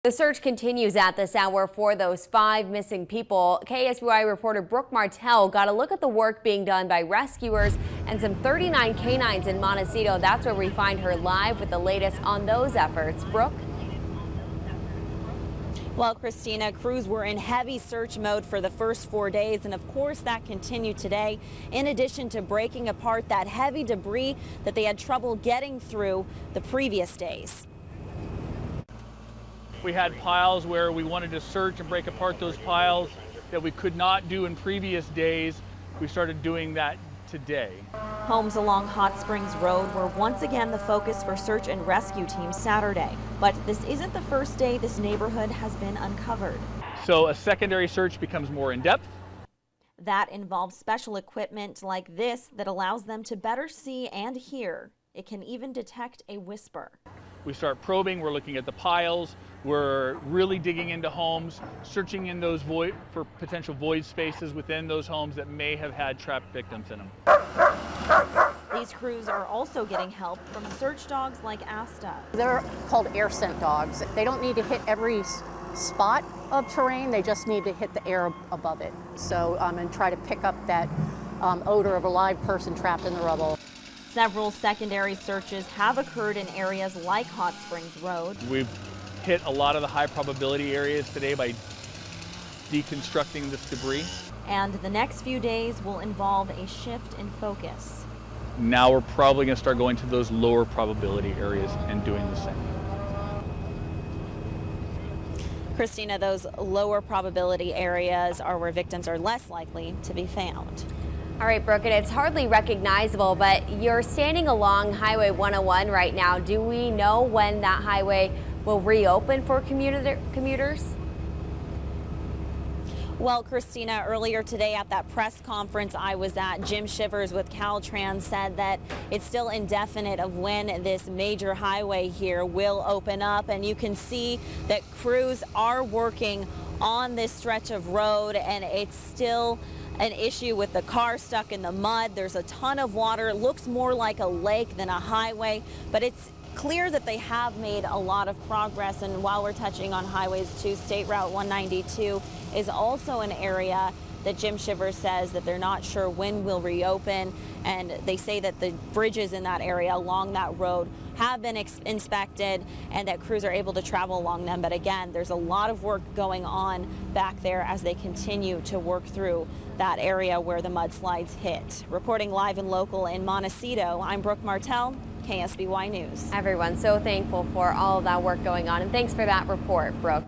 The search continues at this hour for those 5 missing people. KSBY reporter Brooke Martell got a look at the work being done by rescuers and some 39 canines in Montecito. That's where we find her live with the latest on those efforts. Brooke? Well, Christina, crews were in heavy search mode for the first 4 days, and of course that continued today, in addition to breaking apart that heavy debris that they had trouble getting through the previous days. We had piles where we wanted to search and break apart those piles that we could not do in previous days. We started doing that today. Homes along Hot Springs Road were once again the focus for search and rescue teams Saturday. But this isn't the first day this neighborhood has been uncovered. So a secondary search becomes more in-depth. That involves special equipment like this that allows them to better see and hear. It can even detect a whisper. We start probing, we're looking at the piles, we're really digging into homes, searching in those for potential void spaces within those homes that may have had trapped victims in them. These crews are also getting help from search dogs like Asta. They're called air scent dogs. They don't need to hit every spot of terrain, they just need to hit the air above it. So, and try to pick up that odor of a live person trapped in the rubble. Several secondary searches have occurred in areas like Hot Springs Road. We've hit a lot of the high probability areas today by deconstructing this debris. And the next few days will involve a shift in focus. Now we're probably going to start going to those lower probability areas and doing the same. Christina, those lower probability areas are where victims are less likely to be found. All right, Brooke, and it's hardly recognizable, but you're standing along Highway 101 right now. Do we know when that highway will reopen for commuters? Well, Christina, earlier today at that press conference I was at, Jim Shivers with Caltrans said that it's still indefinite of when this major highway here will open up. And you can see that crews are working on this stretch of road, and it's still an issue with the car stuck in the mud. There's a ton of water. It looks more like a lake than a highway, but it's clear that they have made a lot of progress. And while we're touching on highways too, State Route 192 is also an area that Jim Shivers says that they're not sure when will reopen, and they say that the bridges in that area along that road have been inspected and that crews are able to travel along them. But again, there's a lot of work going on back there as they continue to work through that area where the mudslides hit. Reporting live and local in Montecito, I'm Brooke Martell, KSBY News. Everyone's so thankful for all of that work going on, and thanks for that report, Brooke.